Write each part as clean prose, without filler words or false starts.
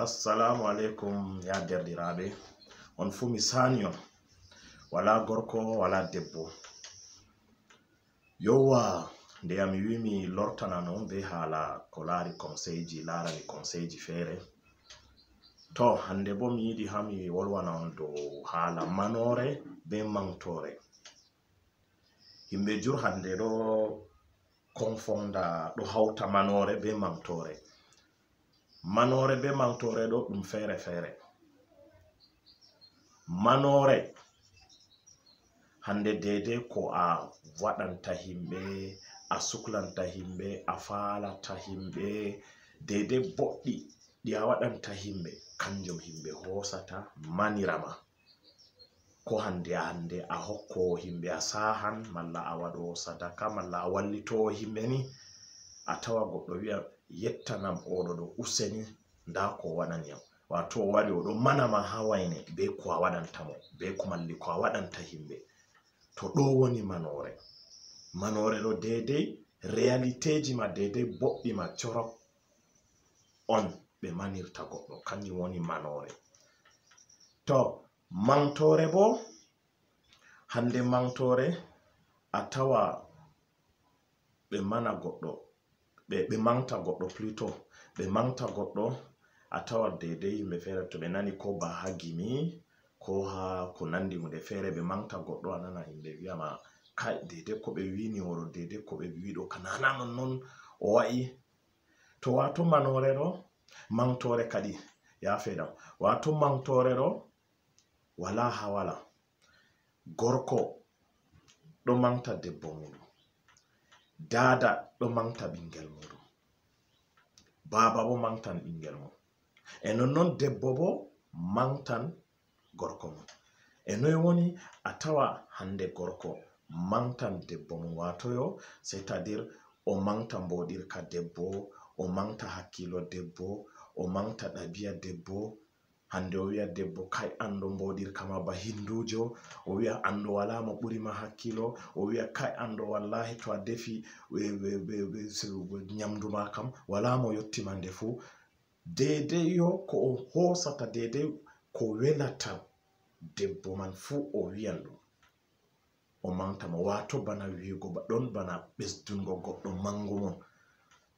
Assalamu alaikum ya derɗiraɓe on fu mi sani on wala gorko wala debbo yowa nde mi wi mi lortana non be hala ko laari conseilji larani conseilji fere to hande bo mi yiɗi ha mi wolwana on dow hala manore be mantore. Himɓe jur hande ɗo konfonda ɗo hauta manore be mantore. Manore be mantore ɗo ɗum fere fere. Manore hande dede ko a waɗanta himɓe, a suklanta himɓe, a falata himɓe, dede boɗɗi ɗi a waɗanta himɓe kanjum himɓe hosata manirama. Ko hande a hokko himɓe a sahan malla a waɗo sadaka malla a wallito himɓe ni a tawa goɗɗo wi'a yettanam oɗo ɗo useni nda ko waɗaniyam, wato o wari oɗo manama ha wayne be ko a waɗantamo be ko malli ko a waɗanta himɓe. To ɗo woni manore. Manore ɗo dedei realiteji ma dedei boɗɗi ma corok on ɓe manirta goɗɗo, kanjum woni manore. To mantore bo hande mantore a tawa ɓe mana goɗɗo ɓe manta goɗɗo plutôt ɓe manta goɗɗo a tawa dedei yimɓe fere to ɓe nani ko ba ha gimi ko ha ko nandi hunde fere ɓe manta goɗɗo a nana himɓe wiyama kai dedei ko ɓe wini oɗo dedei ko ɓe wiɗo kanana non o wa'i. To wato manore ɗo mantore kadi ya fedam wato mantore ɗo wala ha wala. Gorko ɗo manta debbo muɗum, dada ɗo manta ɓingel muɗum, baba bo mantan ɓingel mum, e nonnon debbo bo mantan gorko mum. E noy woni a tawa hande gorko mantan debbo mum wato yo c'est-à-dire o manta mboɗirka debbo, o manta hakkilo debbo, o manta ɗabi'a debbo. Hande o wi'a debbo kai ando mboɗirka ma ba hindujo, o wi'a ando wala mo ɓuri ma hakkilo, o wi'a kai ando wallahi to a defi nyamdu ma kam wala mo yottima ndefu. Dedei yo ko o hosata dedei ko welata debbo man fu o wi'an ɗum o manta mo, wato bana wi'ugo ba ɗon bana ɓesdungo goɗɗo mangumo.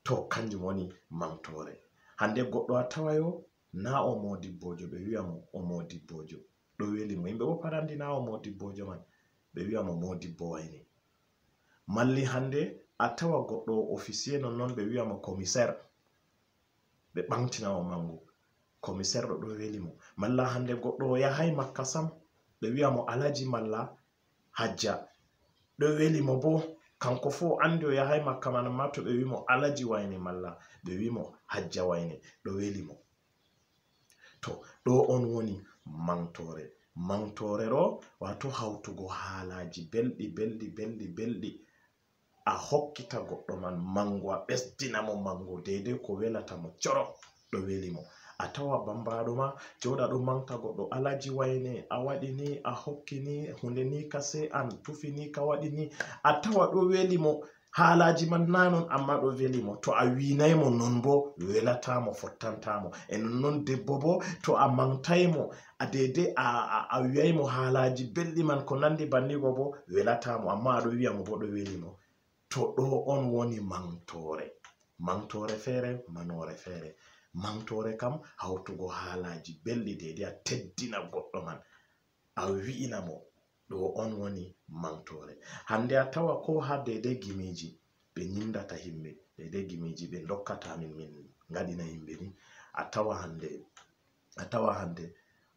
To kanjum woni mantore. Hande goɗɗo a tawayo na o modibbojo ɓe wi'a mo o modibbojo ɗo weli mo, yimɓe bo parandi na o modibbojo man ɓe wi'a mo modibbo wayne. Malli hande a tawa goɗɗo officier nonnon ɓe wi'a mo commissaire ɓe ɓamtina mo mangu, commissaire ɗo weli mo. Malla hande goɗɗo o yahai makka sam ɓe wi'a mo alaji malla hajja ɗo weli mo bo kanko fu andi o yahai makka man ma to ɓe wi mo alaji wayne malla ɓe wi mo hajja wayne ɗo weli mo. To ɗo on woni mantore. Mantore ɗo wato hautugo halaji belɗi a hokkita goɗɗo man mangu, a ɓesdina mo mangu dedei ko welata mo corok ɗo weli mo. A tawa bambaɗo ma joɗa ɗo manta goɗɗo alaji wayne a waɗi ni, a hokki ni hunde ni ka sai an tufi ni ka waɗi ni, a tawa ɗo weli mo halaji man nanon amma ɗo weli mo. To a winai mo non bo welatamo, fottantamo. E nonnon debbo bo to a mantai mo a dedei a wi'ai mo halaji belɗi man ko nandi bannigo bo welatamo, amma aɗo wi'a mo bo ɗo weli mo. To ɗo on woni mantore. Mantore fere, manore fere. Mantore kam hautugo halaji belɗi dedei a teddina goɗɗo man, a wi'ina mo, ɗo on woni mantore. Hande a tawa ko ha dedei gimiji ɓe nyindata himɓe, dedei gimiji ɓe dokkata min ngaɗina himɓe ni, a tawa hande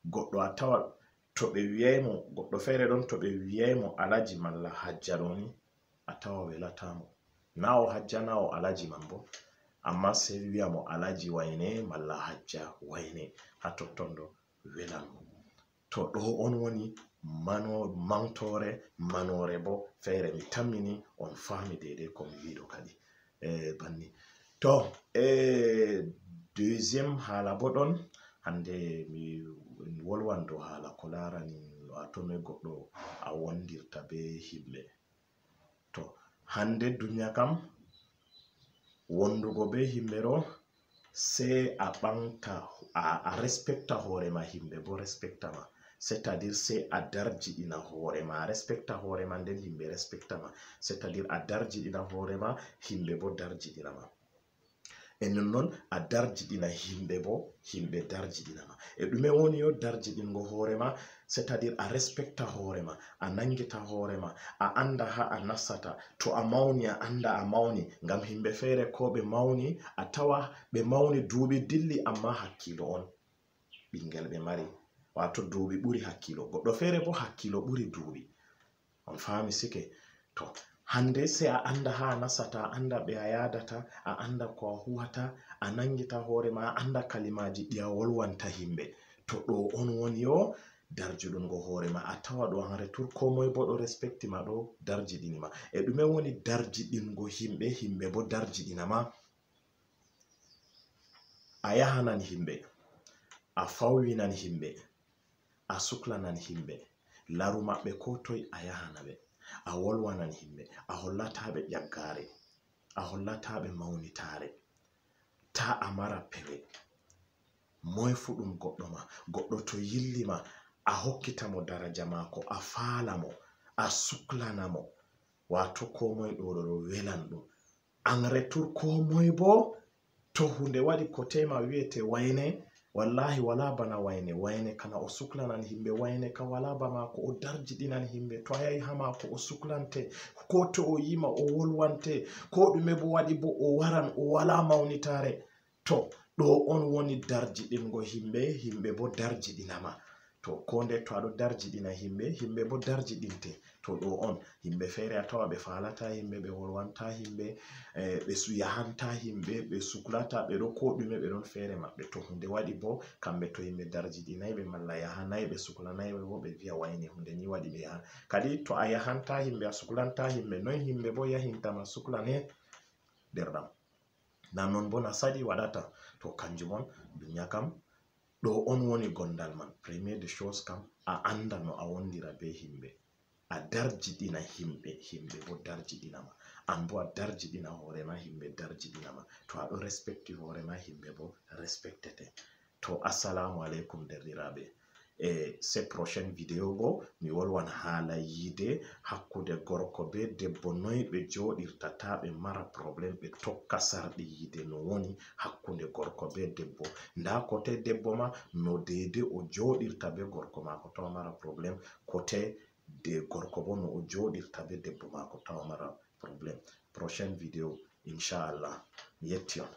goɗɗo a tawa to ɓe wi'ai mo goɗɗo fere ɗon to ɓe wi'ai mo alaji malla hajja ɗo ni a tawa welatamo, na o hajja na o alaji man bo, amma sai wi'a mo alaji wayne malla hajja wayne ha totton ɗo welan mo. To ɗo on woni mantore. Manore bo fere. Mi tammini on fami dedei ko mi wiɗo kadi banni. To deuxième hala bo ɗon hande mi wolwan dow hala ko larani wato noi goɗɗo a wondirta be himɓe. To hande duniya kam wondugo be himɓe ɗo sai a ɓanta a respecta hoorema himɓe bo respecta ma, c'est-à-dire sai a darjiɗina hoorema a respecta hoorema nden himɓe respecta ma, c'est-à-dire a darjiɗina hoorema himɓe bo darjiɗina ma, e nonnon a darjiɗina himɓe bo himɓe darjiɗinama. E ɗume woni yo darjiɗingo hoorema, c'est-à-dire a respecta hoorema, a nangita hoorema, a anda ha a nasata, to a mawni a anda a mawni, ngam himɓe feere ko ɓe mawni a tawa ɓe mawni duuɓi dilli amma hakkilo on ɓingel ɓe mari, wato duuɓi ɓuri hakkilo, goɗɗo feere bo hakkilo ɓuri duuɓi, on faami sike. To hande sai a anda ha a nasata, a anda ɓe a yadata, a anda ko a huwata, a nangita hoorema, a anda kalimaji ɗi a wolwanta himɓe. To ɗo on woni yo darjuɗungo hoorema, a tawa ɗo en retour ko moye bo ɗo respecti ma, ɗo darjiɗinima. E ɗume woni darjiɗingo himɓe, himɓe bo darjiɗinama? A yahanan himɓe, a fawwinan himɓe, a suklanan himɓe, laru maɓɓe ko toye a yahana ɓe, a wolwanan himɓe, a hollataɓe ƴaggare, a hollataɓe mawnitare, ta a mara pewe, moye fu ɗum goɗɗo ma, goɗɗo to yillima a hokkitamo daraja mako, a faalamo, a suklanamo, wato ko moye ɗo welan ɗum. En retour ko moye bo to hunde waɗi ko tema wiyete wayne, wallahi wala bana wayne, wayne kana o suklanan himɓe, wayne ka wala ba mako, o darjiɗinan himɓe, to a yahi ha mako o suklante, ko to o yima o wolwante, ko ɗume bo waɗi bo o waran o wala mawnitare. To ɗo on woni darjiɗingo himɓe, himɓe bo darjiɗinama. To ko nde to aɗo darjiɗina himɓe, himɓe bo darjiɗinte. To ɗo on himɓe feere a tawa ɓe falata himɓe, ɓe wolwanta himɓe, ɓe yahanta himɓe, ɓe suklata, ɓe ɗo ko ɗume ɓe ɗon feere maɓɓe. To hunde waɗi bo kamɓe to himɓe darjiɗinayɓe malla yahanayɓe suklanayɓe bo ɓe viya wayne hunde ni waɗi ɓe yaha. Kadi to a yahanta himɓe, a suklanta himɓe, noy himɓe bo yahintama suklane derɗam. Nannon bo na saɗi waɗata. To kanjum on duniya kam ɗo on woni gondal man. Premier de chose kam a anda no a wondira be himɓe, a darjiɗina himɓe, himɓe bo darjiɗinama, an bo a darjiɗina hoorema, himɓe darjiɗinama. To aɗo respecti hoorema, himɓe bo respectete. To assalamu alaikum derɗiraɓe. E se prochaine vidéo bo mi wolwan haala yiide hakkude gorko be debbo, noy ɓe joɗirta ta ɓe mara probléme, ɓe tokka sarɗi yiide no woni hakkude gorko be debbo, nda kote debbo ma no deide o joɗirta be gorko mako tawa mara probléme, kote de gorko bo no o joɗirta be debbo mako tawa mara probléme. Prochaine vidéo inchallah, mi yetti on.